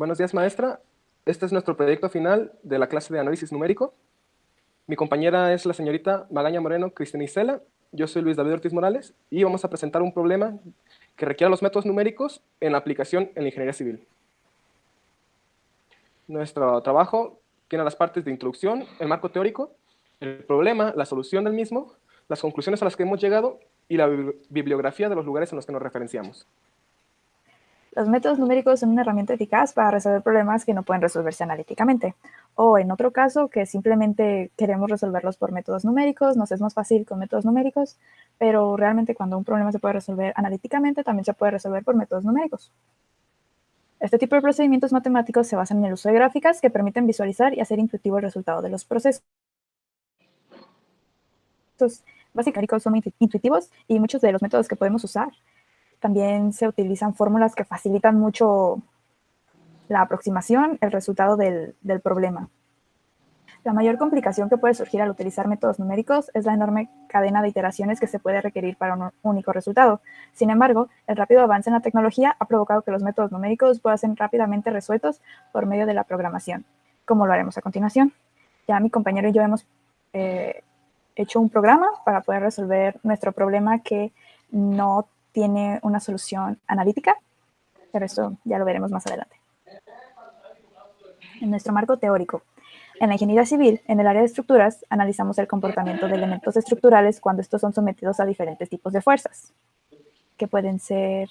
Buenos días, maestra. Este es nuestro proyecto final de la clase de análisis numérico. Mi compañera es la señorita Magaña Moreno Cristina Isela. Yo soy Luis David Ortiz Morales y vamos a presentar un problema que requiera los métodos numéricos en la aplicación en la ingeniería civil. Nuestro trabajo tiene las partes de introducción, el marco teórico, el problema, la solución del mismo, las conclusiones a las que hemos llegado y la bibliografía de los lugares en los que nos referenciamos. Los métodos numéricos son una herramienta eficaz para resolver problemas que no pueden resolverse analíticamente. O en otro caso, que simplemente queremos resolverlos por métodos numéricos, nos es más fácil con métodos numéricos, pero realmente cuando un problema se puede resolver analíticamente, también se puede resolver por métodos numéricos. Este tipo de procedimientos matemáticos se basan en el uso de gráficas que permiten visualizar y hacer intuitivo el resultado de los procesos. Básicamente son intuitivos y muchos de los métodos que podemos usar también se utilizan fórmulas que facilitan mucho la aproximación, el resultado del problema. La mayor complicación que puede surgir al utilizar métodos numéricos es la enorme cadena de iteraciones que se puede requerir para un único resultado. Sin embargo, el rápido avance en la tecnología ha provocado que los métodos numéricos puedan ser rápidamente resueltos por medio de la programación, como lo haremos a continuación. Ya mi compañero y yo hemos hecho un programa para poder resolver nuestro problema que no tiene una solución analítica, pero eso ya lo veremos más adelante. En nuestro marco teórico. En la ingeniería civil, en el área de estructuras, analizamos el comportamiento de elementos estructurales cuando estos son sometidos a diferentes tipos de fuerzas, que pueden ser,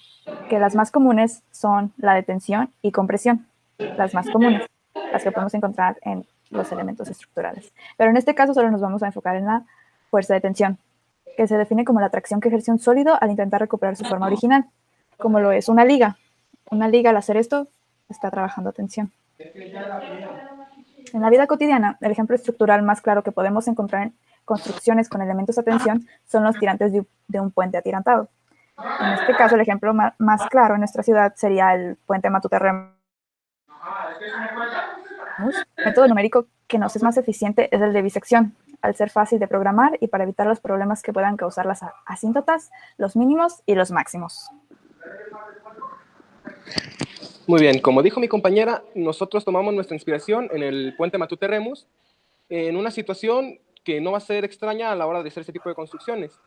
que las más comunes son la de tensión y compresión, las más comunes, las que podemos encontrar en los elementos estructurales. Pero en este caso solo nos vamos a enfocar en la fuerza de tensión, que se define como la atracción que ejerce un sólido al intentar recuperar su forma original, como lo es una liga. Una liga al hacer esto está trabajando tensión. En la vida cotidiana, el ejemplo estructural más claro que podemos encontrar en construcciones con elementos a tensión son los tirantes de un puente atirantado. En este caso, el ejemplo más claro en nuestra ciudad sería el puente Matute-Remus. El método numérico que nos es más eficiente es el de bisección, al ser fácil de programar y para evitar los problemas que puedan causar las asíntotas, los mínimos y los máximos. Muy bien, como dijo mi compañera, nosotros tomamos nuestra inspiración en el puente Matute-Remus, en una situación que no va a ser extraña a la hora de hacer este tipo de construcciones.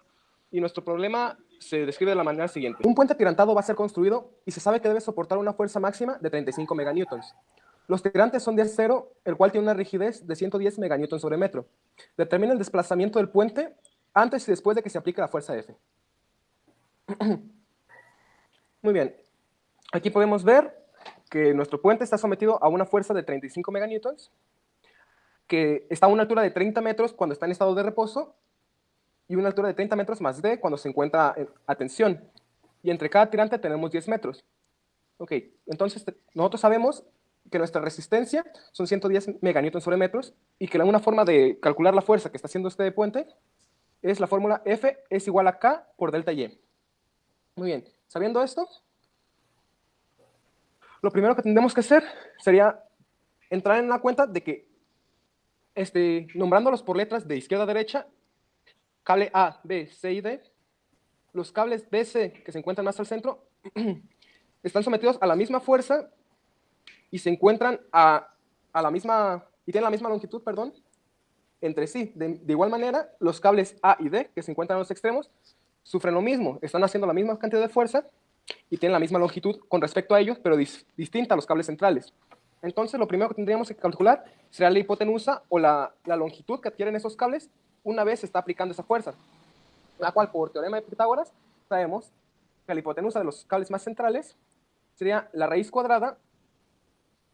Y nuestro problema se describe de la manera siguiente. Un puente atirantado va a ser construido y se sabe que debe soportar una fuerza máxima de 35 meganewtons. Los tirantes son de acero, el cual tiene una rigidez de 110 meganewtons sobre metro. Determina el desplazamiento del puente antes y después de que se aplique la fuerza F. Muy bien. Aquí podemos ver que nuestro puente está sometido a una fuerza de 35 meganewtons, que está a una altura de 30 metros cuando está en estado de reposo y una altura de 30 metros más D cuando se encuentra a tensión. Y entre cada tirante tenemos 10 metros. Ok, entonces nosotros sabemos que nuestra resistencia son 110 meganewtons sobre metros y que una forma de calcular la fuerza que está haciendo este puente es la fórmula F es igual a K por delta Y. Muy bien, sabiendo esto, lo primero que tendremos que hacer sería entrar en la cuenta de que, nombrándolos por letras de izquierda a derecha, cable A, B, C y D, los cables DC que se encuentran más al centro están sometidos a la misma fuerza y se encuentran a la misma, y tienen la misma longitud, perdón, entre sí. De igual manera, los cables A y D, que se encuentran en los extremos, sufren lo mismo, están haciendo la misma cantidad de fuerza y tienen la misma longitud con respecto a ellos, pero distinta a los cables centrales. Entonces, lo primero que tendríamos que calcular será la hipotenusa o la longitud que adquieren esos cables una vez se está aplicando esa fuerza, la cual, por teorema de Pitágoras, sabemos que la hipotenusa de los cables más centrales sería la raíz cuadrada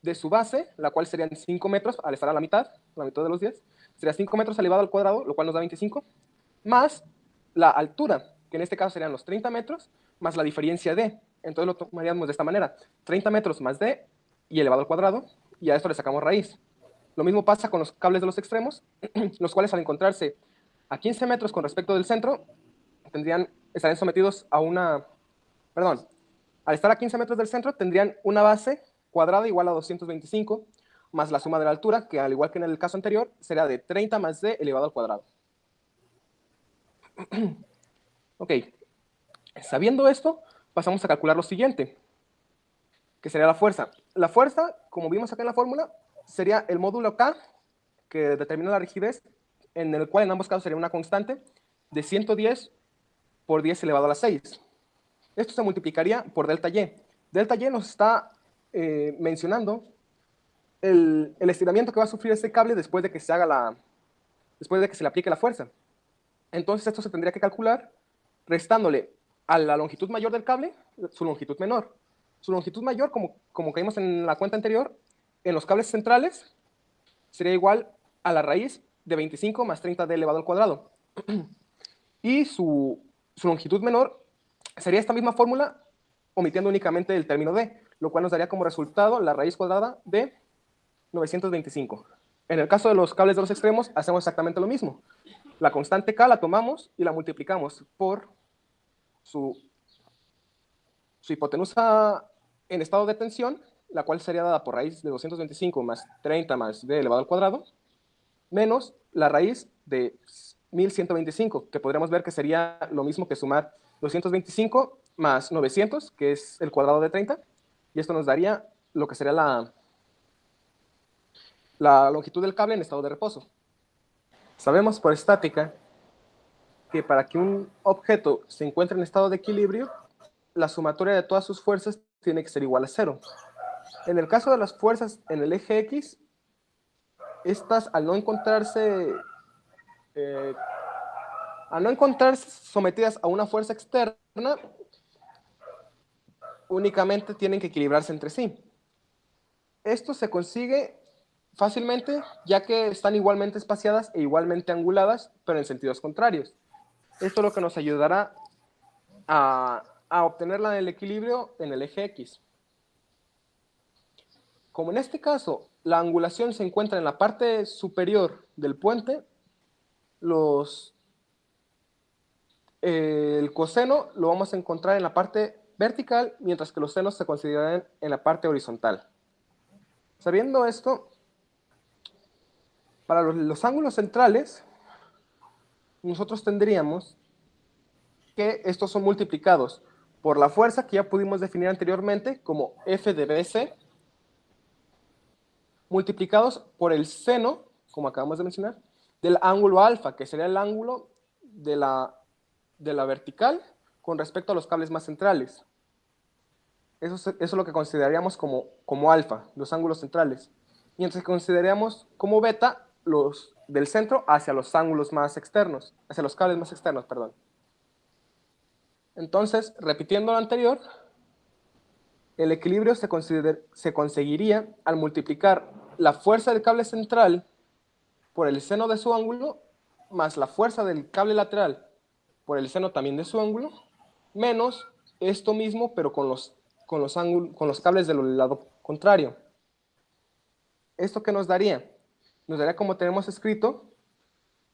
de su base, la cual serían 5 metros al estar a la mitad de los 10, sería 5 metros elevado al cuadrado, lo cual nos da 25, más la altura, que en este caso serían los 30 metros, más la diferencia d. Entonces lo tomaríamos de esta manera, 30 metros más d y elevado al cuadrado, y a esto le sacamos raíz. Lo mismo pasa con los cables de los extremos, los cuales al encontrarse a 15 metros con respecto del centro, estarían sometidos a una, perdón, al estar a 15 metros del centro, tendrían una base cuadrada igual a 225, más la suma de la altura, que al igual que en el caso anterior, será de 30 más d elevado al cuadrado. Ok, sabiendo esto, pasamos a calcular lo siguiente. que sería la fuerza. La fuerza, como vimos acá en la fórmula, sería el módulo K, que determina la rigidez, en el cual en ambos casos sería una constante de 110 por 10 elevado a la 6. Esto se multiplicaría por delta Y. Delta Y nos está mencionando el estiramiento que va a sufrir ese cable después de que se le aplique la fuerza. Entonces esto se tendría que calcular restándole a la longitud mayor del cable su longitud menor. Su longitud mayor, como caímos en la cuenta anterior, en los cables centrales sería igual a la raíz de 25 más 30d elevado al cuadrado. Y su longitud menor sería esta misma fórmula, omitiendo únicamente el término d, lo cual nos daría como resultado la raíz cuadrada de 925. En el caso de los cables de los extremos, hacemos exactamente lo mismo. La constante K la tomamos y la multiplicamos por su hipotenusa en estado de tensión, la cual sería dada por raíz de 225 más 30 más d elevado al cuadrado, menos la raíz de 1125, que podríamos ver que sería lo mismo que sumar 225 más 900, que es el cuadrado de 30, y esto nos daría lo que sería la longitud del cable en estado de reposo. Sabemos por estática que para que un objeto se encuentre en estado de equilibrio, la sumatoria de todas sus fuerzas tiene que ser igual a 0. En el caso de las fuerzas en el eje X, estas al no encontrarse sometidas a una fuerza externa, únicamente tienen que equilibrarse entre sí. Esto se consigue fácilmente, ya que están igualmente espaciadas e igualmente anguladas, pero en sentidos contrarios. Esto es lo que nos ayudará a obtener el equilibrio en el eje X. Como en este caso la angulación se encuentra en la parte superior del puente, el coseno lo vamos a encontrar en la parte vertical, mientras que los senos se consideran en la parte horizontal. Sabiendo esto, para los ángulos centrales, nosotros tendríamos que estos son multiplicados por la fuerza que ya pudimos definir anteriormente como F de BC, multiplicados por el seno, como acabamos de mencionar, del ángulo alfa, que sería el ángulo de la vertical con respecto a los cables más centrales. Eso es lo que consideraríamos como alfa, los ángulos centrales. Mientras que consideraríamos como beta los del centro hacia los ángulos más externos, hacia los cables más externos, perdón. Entonces, repitiendo lo anterior, el equilibrio se conseguiría al multiplicar la fuerza del cable central por el seno de su ángulo, más la fuerza del cable lateral por el seno también de su ángulo, menos esto mismo, pero con los cables del lado contrario. ¿Esto qué nos daría? Nos daría, como tenemos escrito,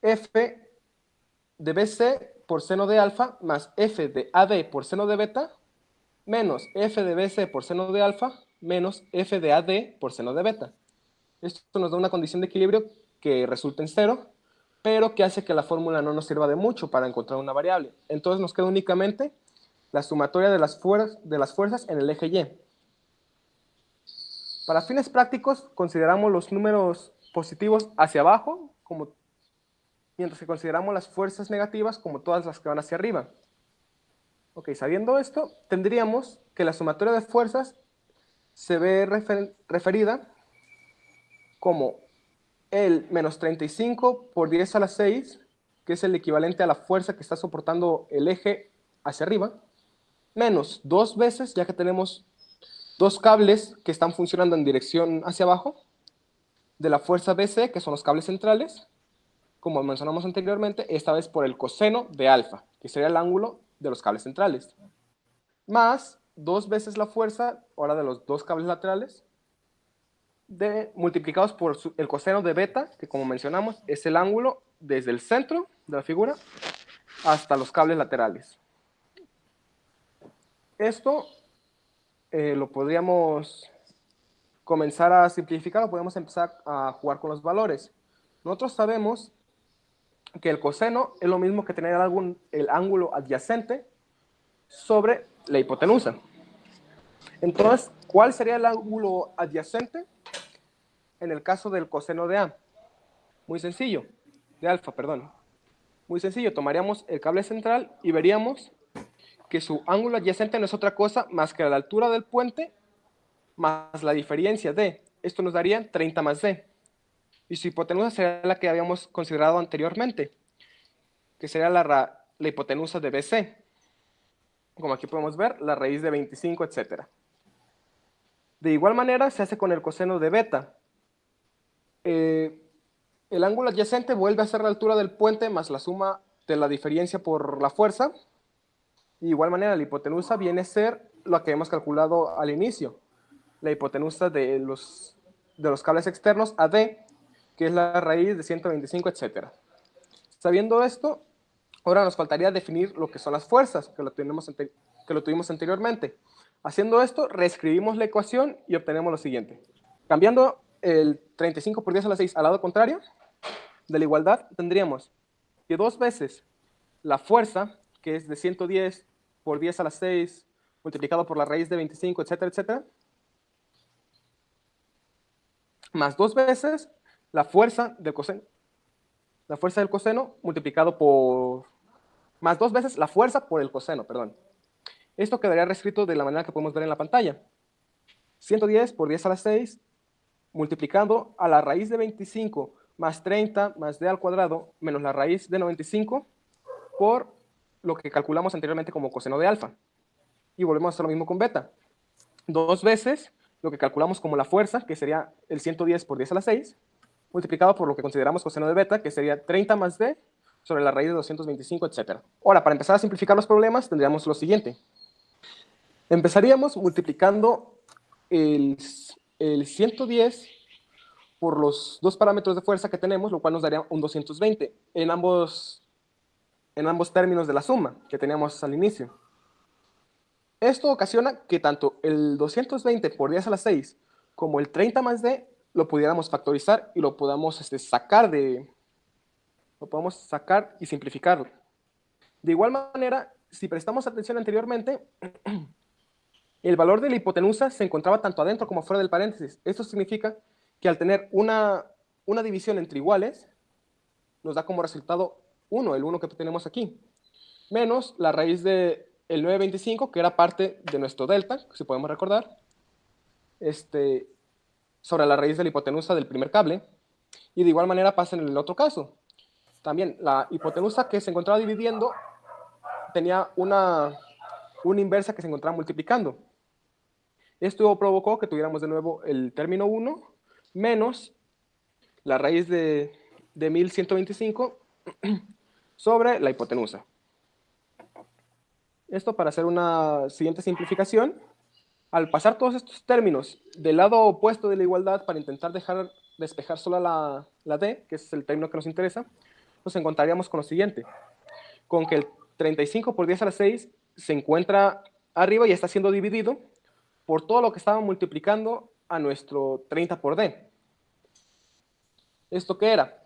F de BC por seno de alfa más F de AD por seno de beta menos F de BC por seno de alfa menos F de AD por seno de beta. Esto nos da una condición de equilibrio que resulta en 0, pero que hace que la fórmula no nos sirva de mucho para encontrar una variable. Entonces nos queda únicamente la sumatoria de las fuerzas en el eje Y. Para fines prácticos, consideramos los números positivos hacia abajo, mientras que consideramos las fuerzas negativas como todas las que van hacia arriba. Ok, sabiendo esto, tendríamos que la sumatoria de fuerzas se ve referida como el menos 35 por 10 a la 6, que es el equivalente a la fuerza que está soportando el eje hacia arriba, menos 2 veces, ya que tenemos dos cables que están funcionando en dirección hacia abajo, de la fuerza BC, que son los cables centrales, como mencionamos anteriormente, esta vez por el coseno de alfa, que sería el ángulo de los cables centrales, más 2 veces la fuerza, ahora de los dos cables laterales, multiplicados por el coseno de beta, que como mencionamos es el ángulo desde el centro de la figura hasta los cables laterales. Esto lo podríamos comenzar a simplificar o podemos empezar a jugar con los valores. Nosotros sabemos que el coseno es lo mismo que tener el ángulo adyacente sobre la hipotenusa. Entonces, ¿cuál sería el ángulo adyacente en el caso del coseno de A? Muy sencillo, de alfa, perdón. Muy sencillo, tomaríamos el cable central y veríamos que su ángulo adyacente no es otra cosa más que la altura del puente más la diferencia de. Esto nos daría 30 más d. Y su hipotenusa sería la que habíamos considerado anteriormente, que sería la hipotenusa de BC. Como aquí podemos ver, la raíz de 25, etc. De igual manera se hace con el coseno de beta. El ángulo adyacente vuelve a ser la altura del puente más la suma de la diferencia por la fuerza. De igual manera, la hipotenusa viene a ser lo que hemos calculado al inicio, la hipotenusa de los cables externos a D, que es la raíz de 125, etc. Sabiendo esto, ahora nos faltaría definir lo que son las fuerzas, que lo tuvimos anteriormente. Haciendo esto, reescribimos la ecuación y obtenemos lo siguiente. Cambiando el 35 por 10 a la 6 al lado contrario de la igualdad, tendríamos que 2 veces la fuerza, que es de 110 por 10 a la 6, multiplicado por la raíz de 25, etcétera, etcétera, más 2 veces la fuerza del coseno. La fuerza del coseno multiplicado por... Más 2 veces la fuerza por el coseno, perdón. Esto quedaría reescrito de la manera que podemos ver en la pantalla. 110 por 10 a la 6, multiplicando a la raíz de 25 más 30 más d al cuadrado menos la raíz de 95 por lo que calculamos anteriormente como coseno de alfa. Y volvemos a hacer lo mismo con beta. 2 veces lo que calculamos como la fuerza, que sería el 110 por 10 a la 6, multiplicado por lo que consideramos coseno de beta, que sería 30 más d sobre la raíz de 225, etc. Ahora, para empezar a simplificar los problemas, tendríamos lo siguiente. Empezaríamos multiplicando el 110 por los dos parámetros de fuerza que tenemos, lo cual nos daría un 220 en ambos términos de la suma que teníamos al inicio. Esto ocasiona que tanto el 220 por 10 a la 6 como el 30 más d lo pudiéramos factorizar y lo podamos sacar y simplificarlo. De igual manera, si prestamos atención anteriormente, el valor de la hipotenusa se encontraba tanto adentro como fuera del paréntesis. Esto significa que al tener una división entre iguales, nos da como resultado 1, el 1 que tenemos aquí, menos la raíz de el 925, que era parte de nuestro delta, si podemos recordar, sobre la raíz de la hipotenusa del primer cable. Y de igual manera pasa en el otro caso. También la hipotenusa que se encontraba dividiendo tenía una inversa que se encontraba multiplicando. Esto provocó que tuviéramos de nuevo el término 1 menos la raíz de 1125 sobre la hipotenusa. Esto para hacer una siguiente simplificación. Al pasar todos estos términos del lado opuesto de la igualdad para intentar despejar solo la d, que es el término que nos interesa, nos encontraríamos con lo siguiente. Con que el 35 por 10 a la 6 se encuentra arriba y está siendo dividido por todo lo que estaba multiplicando a nuestro 30 por d. ¿Esto qué era?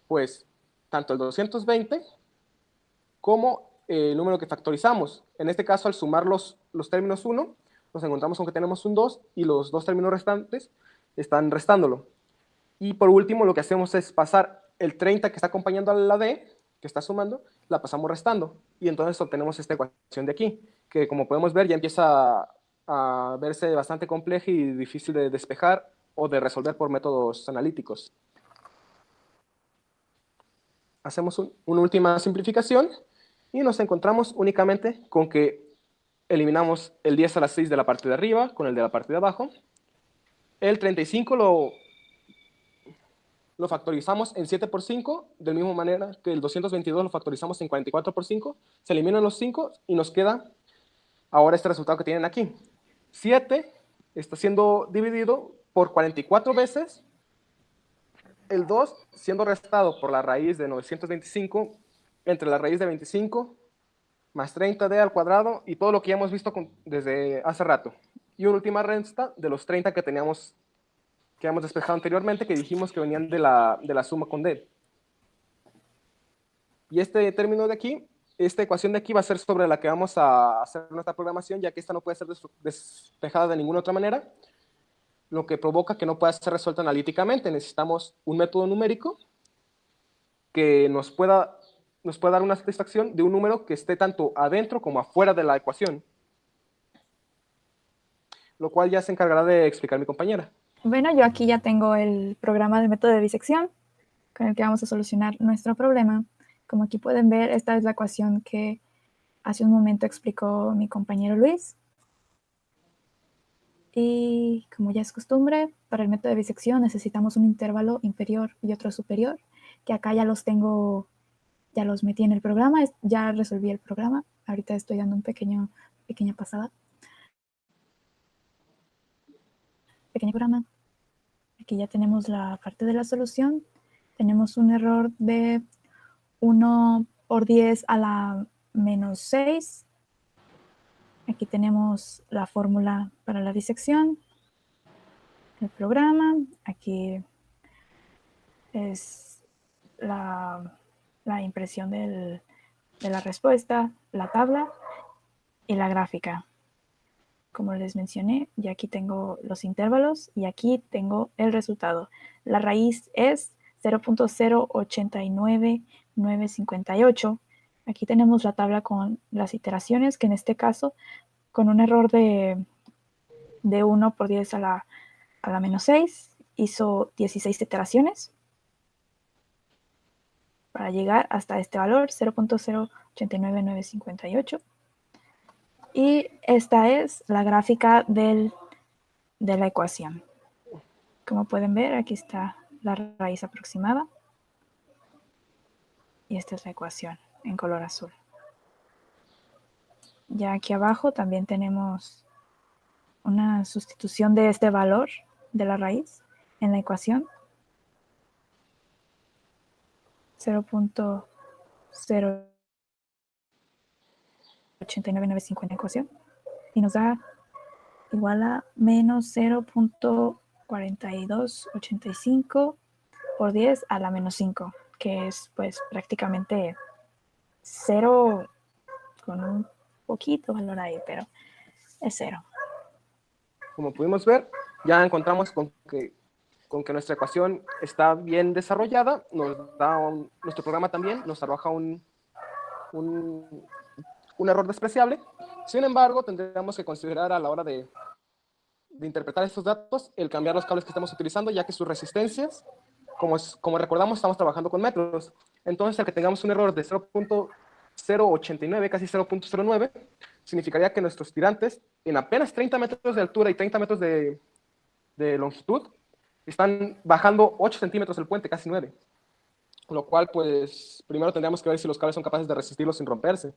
Pues tanto el 220 como el número que factorizamos. En este caso, al sumar los términos 1, nos encontramos con que tenemos un 2 y los dos términos restantes están restándolo. Y por último, lo que hacemos es pasar el 30 que está acompañando a la d, que está sumando, la pasamos restando. Y entonces obtenemos esta ecuación de aquí, que como podemos ver ya empieza a verse bastante compleja y difícil de despejar o de resolver por métodos analíticos. Hacemos una última simplificación y nos encontramos únicamente con que eliminamos el 10 a la 6 de la parte de arriba con el de la parte de abajo. El 35 lo factorizamos en 7 por 5, de la misma manera que el 222 lo factorizamos en 44 por 5. Se eliminan los 5 y nos queda ahora este resultado que tienen aquí. 7 está siendo dividido por 44 veces el 2 siendo restado por la raíz de 925 entre la raíz de 25 más 30d al cuadrado y todo lo que ya hemos visto desde hace rato. Y una última resta de los 30 que hemos despejado anteriormente, que dijimos que venían de la suma con d. Y este término de aquí esta ecuación de aquí va a ser sobre la que vamos a hacer nuestra programación, ya que esta no puede ser despejada de ninguna otra manera, lo que provoca que no pueda ser resuelta analíticamente. Necesitamos un método numérico que nos pueda dar una satisfacción de un número que esté tanto adentro como afuera de la ecuación, lo cual ya se encargará de explicar mi compañera. Bueno, yo aquí ya tengo el programa del método de disección con el que vamos a solucionar nuestro problema. Como aquí pueden ver, esta es la ecuación que hace un momento explicó mi compañero Luis. Y como ya es costumbre, para el método de bisección necesitamos un intervalo inferior y otro superior, que acá ya los tengo, ya los metí en el programa, ya resolví el programa. Ahorita estoy dando un pequeña pasada. Pequeño programa. Aquí ya tenemos la parte de la solución. Tenemos un error de 1 por 10 a la menos 6. Aquí tenemos la fórmula para la disección, el programa. Aquí es la impresión de la respuesta, la tabla y la gráfica. Como les mencioné, ya aquí tengo los intervalos y aquí tengo el resultado. La raíz es 0.089958. Aquí tenemos la tabla con las iteraciones, que en este caso, con un error de 1 por 10 a la menos 6, hizo 16 iteraciones para llegar hasta este valor, 0.089958. Y esta es la gráfica de la ecuación. Como pueden ver, aquí está la raíz aproximada. Y esta es la ecuación en color azul. Ya aquí abajo también tenemos una sustitución de este valor de la raíz en la ecuación. 0.089950 en la ecuación. Y nos da igual a menos 0.4285 por 10 a la menos 5, que es pues prácticamente 0 con un poquito valor ahí, pero es 0. Como pudimos ver, ya encontramos con que nuestra ecuación está bien desarrollada, nuestro programa también nos arroja un error despreciable. Sin embargo, tendríamos que considerar a la hora de interpretar estos datos el cambiar los cables que estamos utilizando, ya que sus resistencias, como recordamos, estamos trabajando con metros. Entonces, el que tengamos un error de 0.089, casi 0.09, significaría que nuestros tirantes, en apenas 30 metros de altura y 30 metros de longitud, están bajando 8 centímetros el puente, casi 9. Lo cual, pues, primero tendríamos que ver si los cables son capaces de resistirlo sin romperse.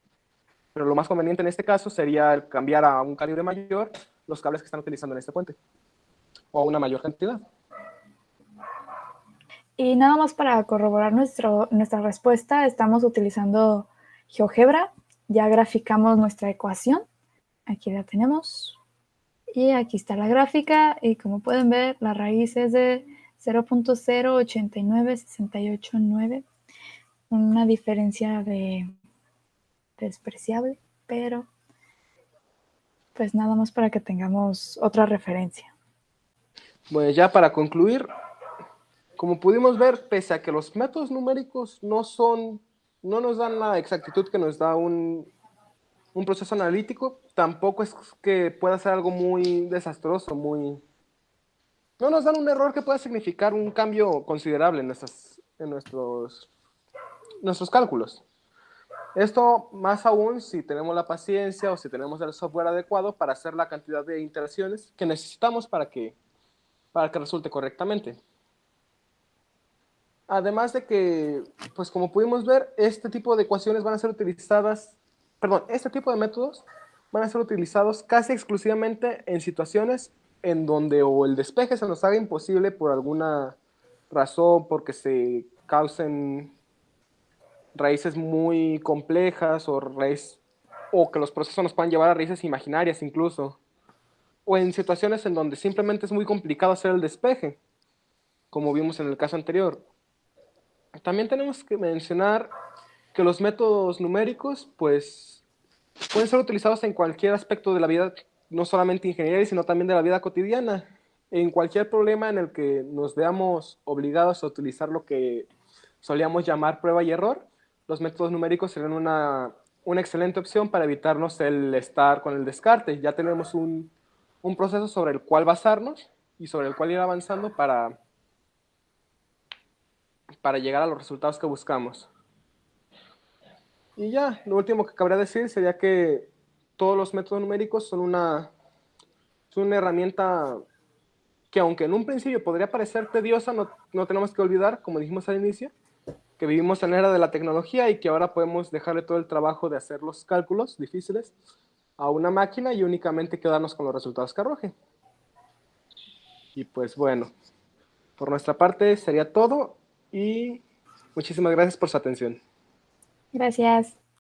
Pero lo más conveniente en este caso sería el cambiar a un calibre mayor los cables que están utilizando en este puente, o a una mayor cantidad. Y nada más para corroborar nuestra respuesta, estamos utilizando GeoGebra. Ya graficamos nuestra ecuación. Aquí la tenemos. Y aquí está la gráfica. Y como pueden ver, la raíz es de 0.089689. Una diferencia despreciable, pero pues nada más para que tengamos otra referencia. Bueno, ya para concluir, como pudimos ver, pese a que los métodos numéricos no nos dan la exactitud que nos da un proceso analítico, tampoco es que pueda ser algo muy desastroso, no nos dan un error que pueda significar un cambio considerable en nuestros cálculos. Esto más aún si tenemos la paciencia o si tenemos el software adecuado para hacer la cantidad de iteraciones que necesitamos para que resulte correctamente. Además de que, pues como pudimos ver, este tipo de ecuaciones van a ser utilizadas, este tipo de métodos van a ser utilizados casi exclusivamente en situaciones en donde o el despeje se nos haga imposible por alguna razón, porque se causen raíces muy complejas o que los procesos nos puedan llevar a raíces imaginarias incluso, o en situaciones en donde simplemente es muy complicado hacer el despeje, como vimos en el caso anterior. También tenemos que mencionar que los métodos numéricos, pues, pueden ser utilizados en cualquier aspecto de la vida, no solamente ingeniería, sino también de la vida cotidiana. En cualquier problema en el que nos veamos obligados a utilizar lo que solíamos llamar prueba y error, los métodos numéricos serían una excelente opción para evitarnos el estar con el descarte. Ya tenemos un proceso sobre el cual basarnos y sobre el cual ir avanzando para llegar a los resultados que buscamos. Y ya, lo último que cabría decir sería que todos los métodos numéricos son una herramienta que, aunque en un principio podría parecer tediosa, no tenemos que olvidar, como dijimos al inicio, que vivimos en la era de la tecnología y que ahora podemos dejarle todo el trabajo de hacer los cálculos difíciles a una máquina y únicamente quedarnos con los resultados que arroje. Y pues bueno, por nuestra parte sería todo y muchísimas gracias por su atención. Gracias.